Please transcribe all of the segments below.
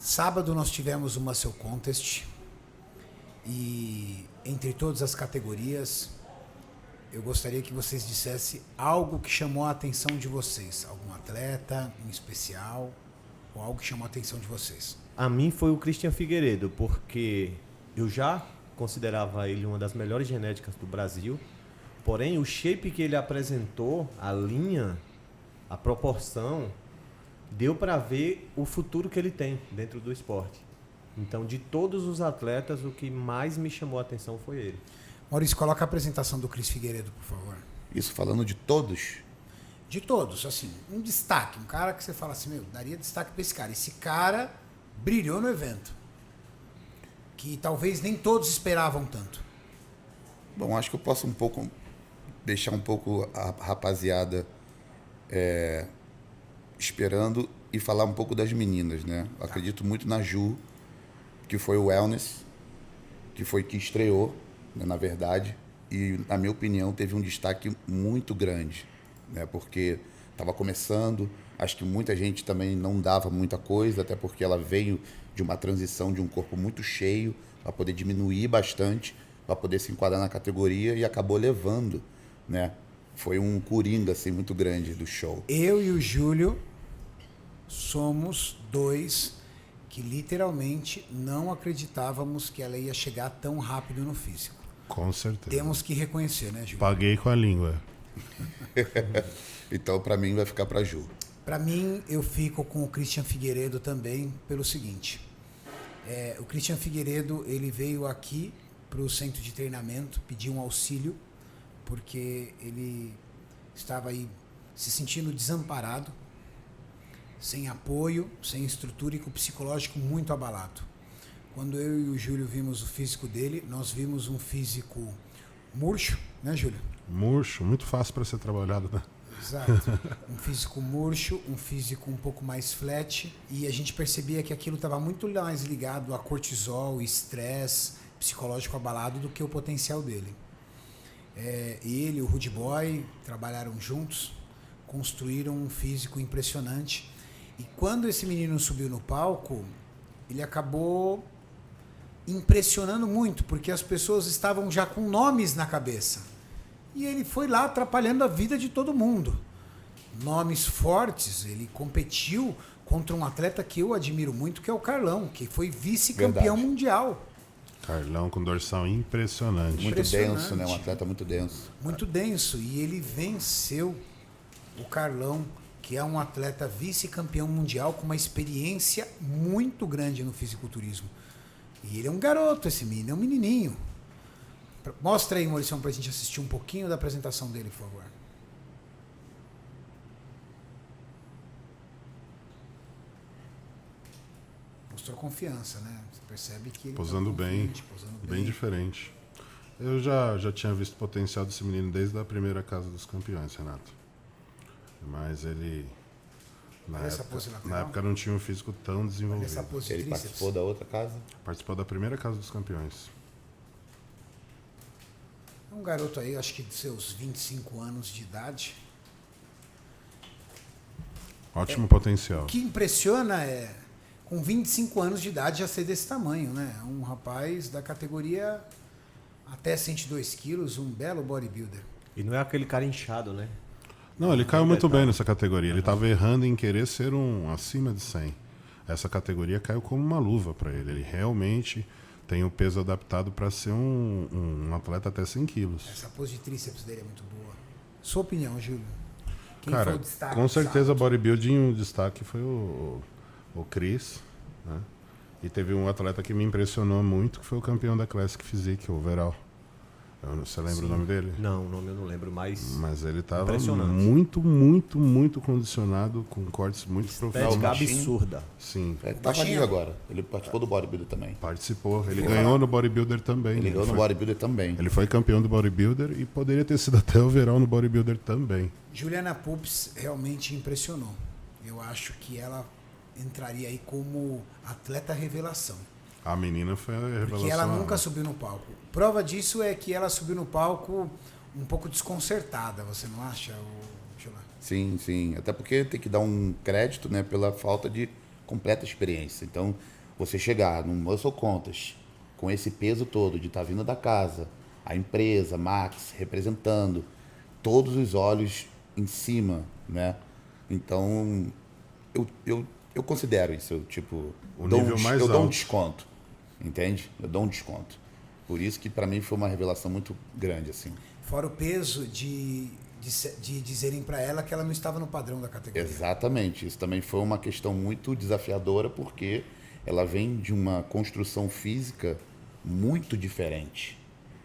Sábado nós tivemos uma Muscle Contest e entre todas as categorias eu gostaria que vocês dissessem algo que chamou a atenção de vocês. Algum atleta em especial ou algo que chamou a atenção de vocês. A mim foi o Christian Figueiredo, porque eu já considerava ele uma das melhores genéticas do Brasil. Porém, o shape que ele apresentou, a linha, a proporção, deu para ver o futuro que ele tem dentro do esporte. Então, de todos os atletas, o que mais me chamou a atenção foi ele. Maurício, coloca a apresentação do Cris Figueiredo, por favor. Isso falando de todos? De todos, assim, um destaque, um cara que você fala assim, daria destaque para esse cara. Esse cara brilhou no evento, que talvez nem todos esperavam tanto. Bom, acho que eu posso deixar um pouco a rapaziada esperando e falar um pouco das meninas, né? Eu acredito muito na Ju, que foi o Wellness, que foi que estreou, né, na verdade, e, na minha opinião, teve um destaque muito grande, né? Porque estava começando, acho que muita gente também não dava muita coisa, até porque ela veio de uma transição de um corpo muito cheio, para poder diminuir bastante, para poder se enquadrar na categoria e acabou levando, né? Foi um coringa assim, muito grande do show. Eu e o Júlio somos dois que literalmente não acreditávamos que ela ia chegar tão rápido no físico. Com certeza. Temos que reconhecer, né, Júlio? Paguei com a língua. Então, para mim, vai ficar para Ju. Para mim, eu fico com o Christian Figueiredo também pelo seguinte. O Christian Figueiredo, ele veio aqui para o centro de treinamento pedir um auxílio, porque ele estava aí se sentindo desamparado, sem apoio, sem estrutura e com o psicológico muito abalado. Quando eu e o Júlio vimos o físico dele, nós vimos um físico murcho, né, Júlio? Murcho, muito fácil para ser trabalhado, né? Exato. Um físico murcho, um físico um pouco mais flat, e a gente percebia que aquilo estava muito mais ligado a cortisol, estresse, psicológico abalado do que o potencial dele. Ele, o Rude Boy, trabalharam juntos, construíram um físico impressionante. E quando esse menino subiu no palco, ele acabou impressionando muito, porque as pessoas estavam já com nomes na cabeça. E ele foi lá atrapalhando a vida de todo mundo. Nomes fortes, ele competiu contra um atleta que eu admiro muito, que é o Carlão, que foi vice-campeão mundial. Carlão com dorsal impressionante. Muito denso, né? Um atleta muito denso. Muito denso. E ele venceu o Carlão, que é um atleta vice-campeão mundial com uma experiência muito grande no fisiculturismo. E ele é um garoto, esse menino, é um menininho. Mostra aí, Maurício, pra gente assistir um pouquinho da apresentação dele, por favor. Mostrou confiança, né? Você percebe que ele posando bem, posando bem diferente. Eu já tinha visto o potencial desse menino desde a primeira Casa dos Campeões, Renato. Mas ele, na época não tinha um físico tão desenvolvido. Essa pose de Ele tríceps. participou da outra casa? Participou da primeira Casa dos Campeões. É um garoto aí, acho que de seus 25 anos de idade. Ótimo potencial. O que impressiona é, com 25 anos de idade, já ser desse tamanho, né? Um rapaz da categoria até 102 quilos, um belo bodybuilder. E não é aquele cara inchado, né? Não, ele caiu muito bem nessa categoria. Ele estava errando em querer ser um acima de 100. Essa categoria caiu como uma luva para ele. Ele realmente tem o peso adaptado para ser um atleta até 100 quilos. Essa pose de tríceps dele é muito boa. Sua opinião, Júlio? Quem Cara, foi o destaque com do certeza sábado? bodybuilding, o destaque foi o Chris, né? E teve um atleta que me impressionou muito, que foi o campeão da Classic Physique, o Veral. Você lembra o nome dele? Não, o nome eu não lembro, Mas ele estava impressionante. muito condicionado, com cortes muito estética profundos. absurda. Sim, Tá ali agora. Ele participou do bodybuilder também. participou. Ele ganhou no bodybuilder também. Ele ganhou no bodybuilder também. Ele foi campeão do bodybuilder e poderia ter sido até o Veral no bodybuilder também. Juliana Pups realmente impressionou. Eu acho que ela entraria aí como atleta revelação. A menina foi a revelação. Porque ela nunca subiu no palco. Prova disso é que ela subiu no palco um pouco desconcertada, você não acha, Juliana? Sim. Até porque tem que dar um crédito, né, pela falta de completa experiência. Então, você chegar no Muscle Contas com esse peso todo de estar vindo da casa, a empresa, Max, representando, todos os olhos em cima, né? Então, eu considero isso, tipo, O nível mais eu dou um alto. desconto, entende? Eu dou um desconto. Por isso que para mim foi uma revelação muito grande, assim. Fora o peso de dizerem para ela que ela não estava no padrão da categoria. Exatamente. Isso também foi uma questão muito desafiadora, porque ela vem de uma construção física muito diferente,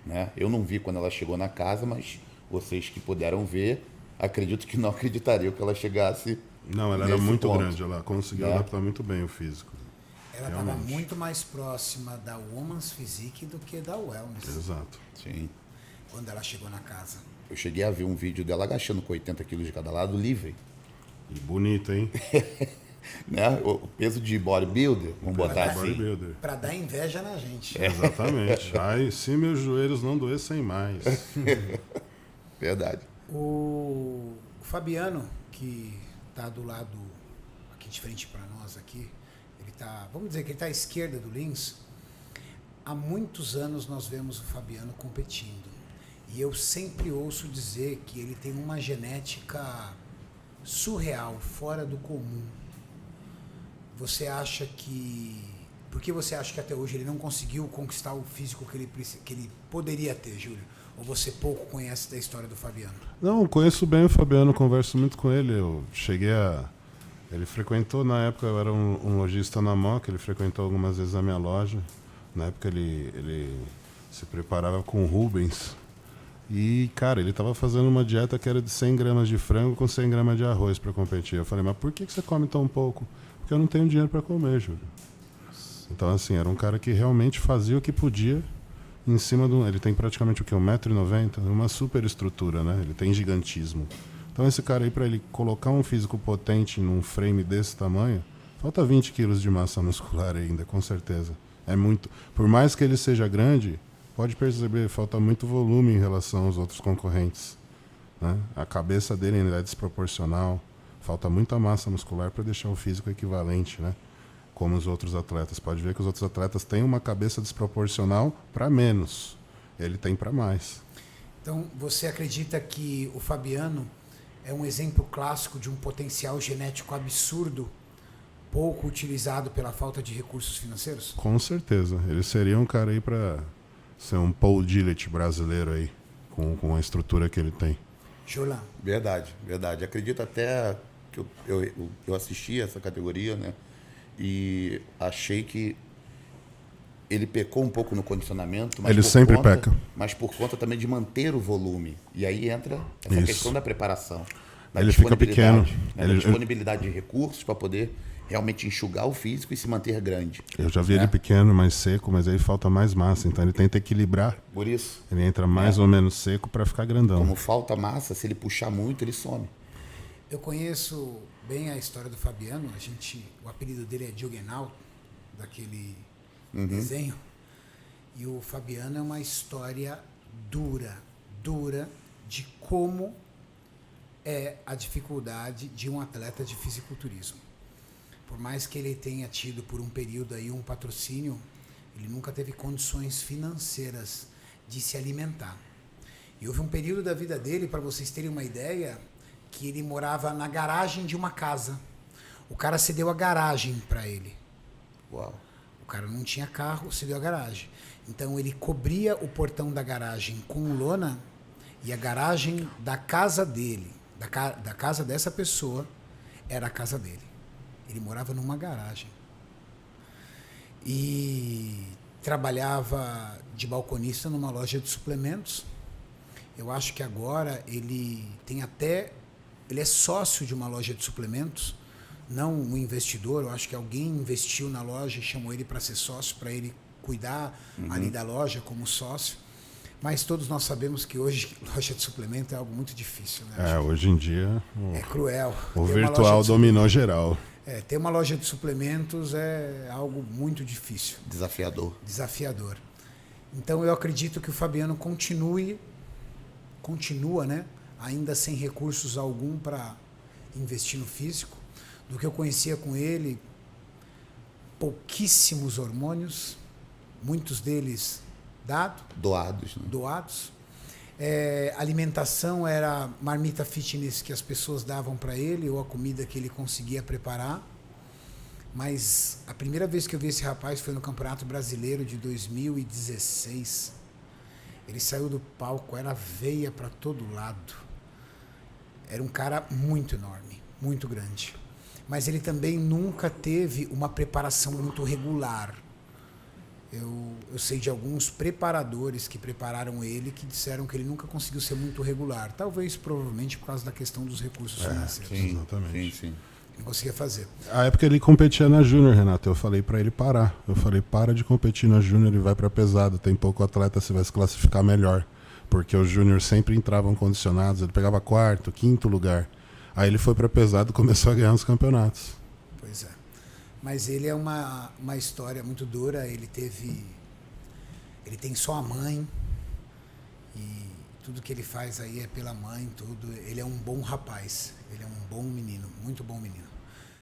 né? Eu não vi quando ela chegou na casa, mas vocês que puderam ver, acredito que não acreditariam que ela chegasse. Não, ela era nesse muito ponto, grande, ela conseguiu né? adaptar muito bem o físico. Ela estava muito mais próxima da Woman's Physique do que da Wellness, Exato. Sim. quando ela chegou na casa. Eu cheguei a ver um vídeo dela agachando com 80 quilos de cada lado, livre. E bonita, hein? Né? O peso de bodybuilder, vamos botar assim. Bodybuilder. Para dar inveja na gente. Exatamente. Ai, se meus joelhos não doessem mais. Verdade. O Fabiano, que está do lado aqui de frente para nós aqui, ele tá, vamos dizer que ele está à esquerda do Lins. Há muitos anos nós vemos o Fabiano competindo. E eu sempre ouço dizer que ele tem uma genética surreal, fora do comum. Você acha que... Por que você acha que até hoje ele não conseguiu conquistar o físico que ele poderia ter, Júlio? Ou você pouco conhece da história do Fabiano? Não, conheço bem o Fabiano, converso muito com ele. Eu cheguei a... Ele frequentou, na época eu era um lojista na Moca, ele frequentou algumas vezes a minha loja. Na época ele se preparava com o Rubens. E, cara, ele estava fazendo uma dieta que era de 100 gramas de frango com 100 gramas de arroz para competir. Eu falei, mas por que você come tão pouco? Porque eu não tenho dinheiro para comer, Júlio. Então, assim, era um cara que realmente fazia o que podia em cima do... Ele tem praticamente o quê? 1,90 m? Uma super estrutura, né? Ele tem gigantismo. Então, esse cara aí, para ele colocar um físico potente num frame desse tamanho, falta 20 quilos de massa muscular ainda, com certeza. É muito... Por mais que ele seja grande... Pode perceber, falta muito volume em relação aos outros concorrentes, né? A cabeça dele ainda é desproporcional, falta muita massa muscular para deixar o físico equivalente, né? Como os outros atletas. Pode ver que os outros atletas têm uma cabeça desproporcional para menos, ele tem para mais. Então, você acredita que o Fabiano é um exemplo clássico de um potencial genético absurdo, pouco utilizado pela falta de recursos financeiros? Com certeza, ele seria um cara aí para... ser um Paul Gillett brasileiro aí, com a estrutura que ele tem. Jolan. Verdade, verdade. Acredito até que eu assisti essa categoria, né? E achei que ele pecou um pouco no condicionamento. Mas ele sempre peca. Mas por conta também de manter o volume. E aí entra essa questão da preparação. Da ele fica pequeno. Né? Da disponibilidade de recursos para poder realmente enxugar o físico e se manter grande. Eu já vi ele pequeno, mais seco, mas aí falta mais massa, então ele tenta equilibrar. Por isso. Ele entra mais ou menos seco para ficar grandão. Como falta massa, se ele puxar muito, ele some. Eu conheço bem a história do Fabiano. O apelido dele é Juggernaut, daquele desenho. E o Fabiano é uma história dura de como é a dificuldade de um atleta de fisiculturismo. Por mais que ele tenha tido por um período aí um patrocínio, ele nunca teve condições financeiras de se alimentar. E houve um período da vida dele, para vocês terem uma ideia, que ele morava na garagem de uma casa. O cara cedeu a garagem para ele. Uau. O cara não tinha carro, cedeu a garagem. Então ele cobria o portão da garagem com lona e a garagem da casa dele, da casa dessa pessoa, era a casa dele. Ele morava numa garagem. E trabalhava de balconista numa loja de suplementos. Eu acho que agora ele é sócio de uma loja de suplementos, não um investidor. Eu acho que alguém investiu na loja e chamou ele para ser sócio, para ele cuidar ali da loja como sócio. Mas todos nós sabemos que hoje loja de suplemento é algo muito difícil, né? Hoje em dia é cruel. O virtual dominou geral. Ter uma loja de suplementos é algo muito difícil. Desafiador. Então eu acredito que o Fabiano continua, né, ainda sem recursos algum para investir no físico. Do que eu conhecia com ele, pouquíssimos hormônios, muitos deles Doados, né? doados. Alimentação era marmita fitness que as pessoas davam para ele ou a comida que ele conseguia preparar. Mas a primeira vez que eu vi esse rapaz foi no Campeonato Brasileiro de 2016. Ele saiu do palco, era veia para todo lado. Era um cara muito enorme, muito grande. Mas ele também nunca teve uma preparação muito regular. Eu sei de alguns preparadores que prepararam ele que disseram que ele nunca conseguiu ser muito regular. Talvez, provavelmente, por causa da questão dos recursos financeiros. Sim, Exatamente. sim. Não conseguia fazer. A época ele competia na Júnior, Renato. Eu falei pra ele parar. Eu falei, para de competir na Júnior e vai pra pesado. Tem pouco atleta, você vai se classificar melhor. Porque os Júnior sempre entravam condicionados. Ele pegava 4º, 5º lugar. Aí ele foi pra pesado e começou a ganhar os campeonatos. Pois é. Mas ele é uma história muito dura. Ele tem só a mãe. E tudo que ele faz aí é pela mãe, tudo. Ele é um bom rapaz. Ele é um bom menino, muito bom menino.